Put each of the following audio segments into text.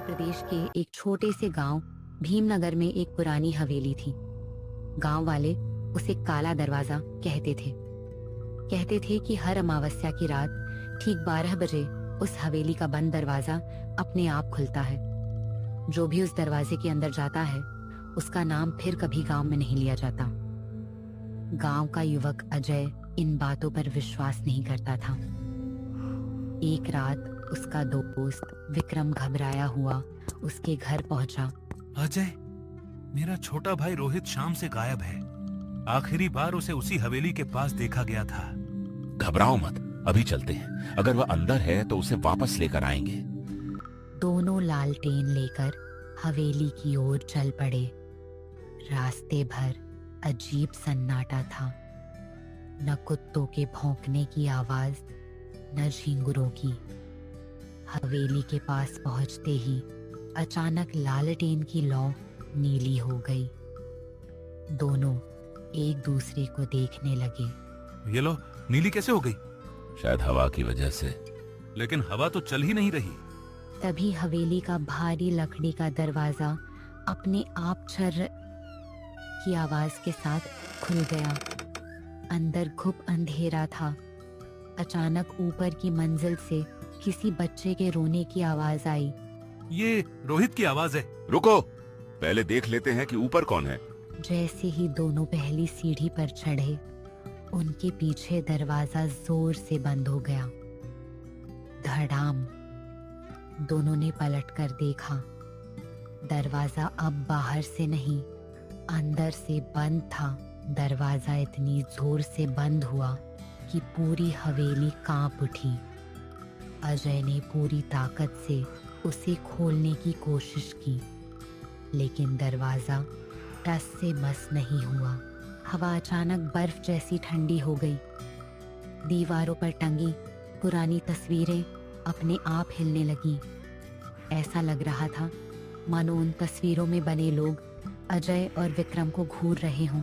प्रदेश के एक छोटे से गांव भीमनगर में एक पुरानी हवेली थी। गांव वाले उसे काला दरवाजा कहते थे कि हर अमावस्या की रात ठीक 12 बजे उस हवेली का बंद दरवाजा अपने आप खुलता है। जो भी उस दरवाजे के अंदर जाता है उसका नाम फिर कभी गांव में नहीं लिया जाता। गांव का युवक अजय इन बातों पर विश्वास नहीं करता था। एक रात उसका दोस्त विक्रम घबराया हुआ उसके घर पहुंचा। अजय, मेरा छोटा भाई रोहित शाम से गायब है। आखिरी बार उसे उसी हवेली के पास देखा गया था। घबराओ मत, अभी चलते हैं। अगर वह अंदर है तो उसे वापस लेकर आएंगे। दोनों लालटेन लेकर हवेली की ओर चल पड़े। रास्ते भर अजीब सन्नाटा था। न कुत्तों के भौंकने की आवाज, न झींगुरों की। हवेली के पास पहुंचते ही अचानक लालटेन की लौ नीली हो गई। दोनों एक दूसरे को देखने लगे। ये लो, नीली कैसे हो गई? शायद हवा की वजह से। लेकिन हवा तो चल ही नहीं रही। तभी हवेली का भारी लकड़ी का दरवाजा अपने आप छर्र की आवाज के साथ खुल गया। अंदर घुप अंधेरा था। अचानक ऊपर की मंजिल से किसी बच्चे के रोने की आवाज आई। ये रोहित की आवाज है। रुको, पहले देख लेते हैं कि ऊपर कौन है। जैसे ही दोनों पहली सीढ़ी पर चढ़े, उनके पीछे दरवाजा जोर से बंद हो गया। धड़ाम। दोनों ने पलटकर देखा। दरवाजा अब बाहर से नहीं, अंदर से बंद था। दरवाजा इतनी जोर से बंद हुआ कि पूरी हवेली कांप उठी। अजय ने पूरी ताकत से उसे खोलने की कोशिश की, लेकिन दरवाजा टस से मस नहीं हुआ। हवा अचानक बर्फ जैसी ठंडी हो गई। दीवारों पर टंगी पुरानी तस्वीरें अपने आप हिलने लगीं। ऐसा लग रहा था मानो उन तस्वीरों में बने लोग अजय और विक्रम को घूर रहे हों।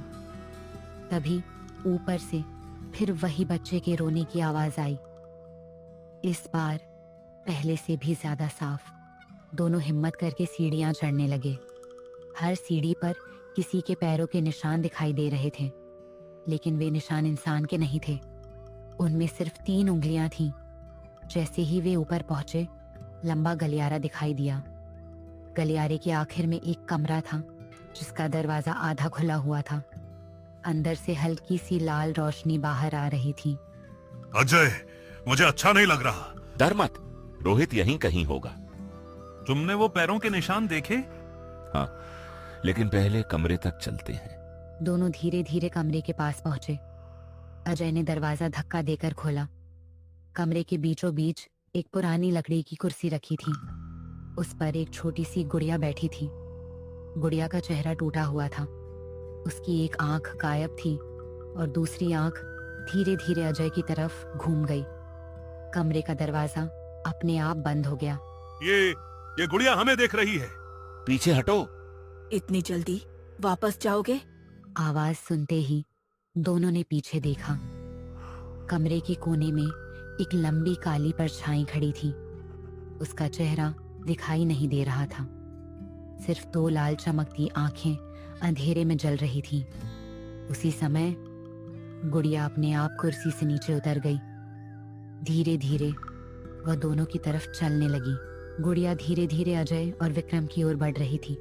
तभी ऊपर से फिर वही बच्चे के रोने की आवाज आई। इस बार पहले से भी ज्यादा साफ। दोनों हिम्मत करके सीढ़ियां चढ़ने लगे। हर सीढ़ी पर किसी के पैरों के निशान दिखाई दे रहे थे, लेकिन वे निशान इंसान के नहीं थे। उनमें सिर्फ 3 उंगलियां थीं। जैसे ही वे ऊपर पहुंचे, लंबा गलियारा दिखाई दिया। गलियारे के आखिर में एक कमरा था जिसका दरवाजा आधा खुला हुआ था। अंदर से हल्की सी लाल रोशनी बाहर आ रही थी। अजय, मुझे अच्छा नहीं लग रहा। डर मत, रोहित यहीं कहीं होगा। तुमने वो पैरों के निशान देखे? हाँ, लेकिन पहले कमरे तक चलते हैं। दोनों धीरे धीरे कमरे के पास पहुंचे। अजय ने दरवाजा धक्का देकर खोला। कमरे के बीचों बीच एक पुरानी लकड़ी की कुर्सी रखी थी। उस पर एक छोटी सी गुड़िया बैठी थी। गुड़िया का चेहरा टूटा हुआ था। उसकी एक आंख गायब थी और दूसरी आंख धीरे धीरे अजय की तरफ घूम गई। कमरे का दरवाजा अपने आप बंद हो गया। ये गुड़िया हमें देख रही है। पीछे हटो। इतनी जल्दी वापस जाओगे? आवाज सुनते ही दोनों ने पीछे देखा। कमरे के कोने में एक लंबी काली परछाई खड़ी थी। उसका चेहरा दिखाई नहीं दे रहा था। सिर्फ 2 लाल चमकती आंखें अंधेरे में जल रही थीं। उसी समय गुड़िया अपने आप कुर्सी से नीचे उतर गई। धीरे धीरे वह दोनों की तरफ चलने लगी। गुड़िया धीरे धीरे अजय और विक्रम की ओर बढ़ रही थी।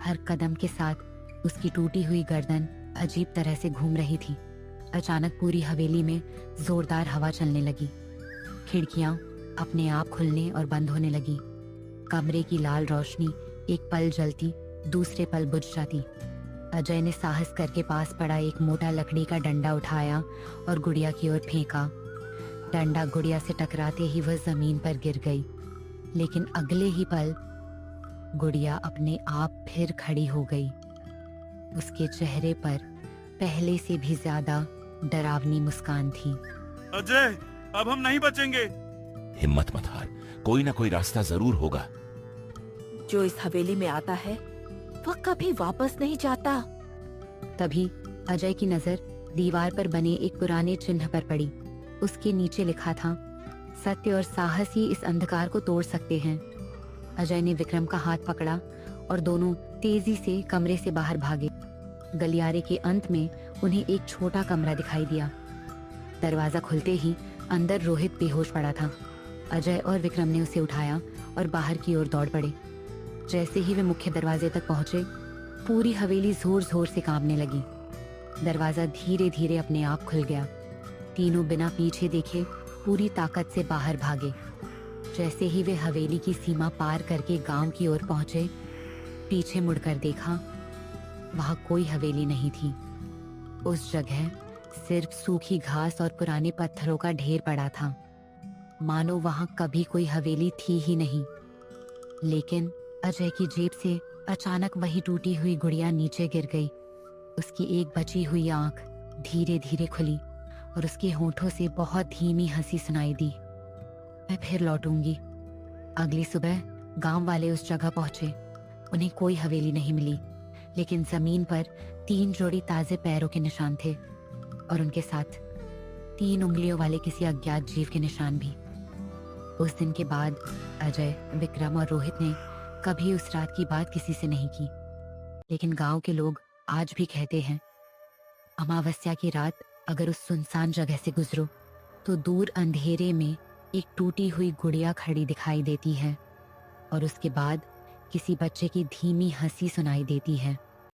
हर कदम के साथ उसकी टूटी हुई गर्दन अजीब तरह से घूम रही थी। अचानक पूरी हवेली में जोरदार हवा चलने लगी। खिड़कियां अपने आप खुलने और बंद होने लगी। कमरे की लाल रोशनी एक पल जलती, दूसरे पल बुझ जाती। अजय ने साहस करके पास पड़ा एक मोटा लकड़ी का डंडा उठाया और गुड़िया की ओर फेंका। डंडा गुड़िया से टकराते ही वह जमीन पर गिर गई, लेकिन अगले ही पल गुड़िया अपने आप फिर खड़ी हो गई। उसके चेहरे पर पहले से भी ज्यादा डरावनी मुस्कान थी। अजय, अब हम नहीं बचेंगे। हिम्मत मत हार, कोई ना कोई रास्ता जरूर होगा। जो इस हवेली में आता है वह कभी वापस नहीं जाता। तभी अजय की नजर दीवार पर बने एक पुराने चिन्ह पर पड़ी। उसके नीचे लिखा था, सत्य और साहस ही इस अंधकार को तोड़ सकते हैं। अजय ने विक्रम का हाथ पकड़ा और दोनों तेजी से कमरे से बाहर भागे। गलियारे के अंत में उन्हें एक छोटा कमरा दिखाई दिया। दरवाजा खुलते ही अंदर रोहित बेहोश पड़ा था। अजय और विक्रम ने उसे उठाया और बाहर की ओर दौड़ पड़े। जैसे ही वे मुख्य दरवाजे तक पहुंचे, पूरी हवेली जोर जोर से कांपने लगी। दरवाजा धीरे धीरे अपने आप खुल गया। तीनों बिना पीछे देखे पूरी ताकत से बाहर भागे। जैसे ही वे हवेली की सीमा पार करके गांव की ओर पहुंचे, पीछे मुड़कर देखा, वहां कोई हवेली नहीं थी। उस जगह सिर्फ सूखी घास और पुराने पत्थरों का ढेर पड़ा था, मानो वहां कभी कोई हवेली थी ही नहीं। लेकिन अजय की जेब से अचानक वही टूटी हुई गुड़िया नीचे गिर गई। उसकी एक बची हुई आंख धीरे धीरे खुली और उसके होठों से बहुत धीमी हंसी सुनाई दी। मैं फिर लौटूंगी। अगली सुबह गांव वाले उस जगह पहुंचे। उन्हें कोई हवेली नहीं मिली, लेकिन जमीन पर 3 जोड़ी ताजे पैरों के निशान थे और उनके साथ 3 उंगलियों वाले किसी अज्ञात जीव के निशान भी। उस दिन के बाद अजय, विक्रम और रोहित ने कभी उस रात की बात किसी से नहीं की। लेकिन गांव के लोग आज भी कहते हैं, अमावस्या की रात अगर उस सुनसान जगह से गुजरो तो दूर अंधेरे में एक टूटी हुई गुड़िया खड़ी दिखाई देती है और उसके बाद किसी बच्चे की धीमी हंसी सुनाई देती है।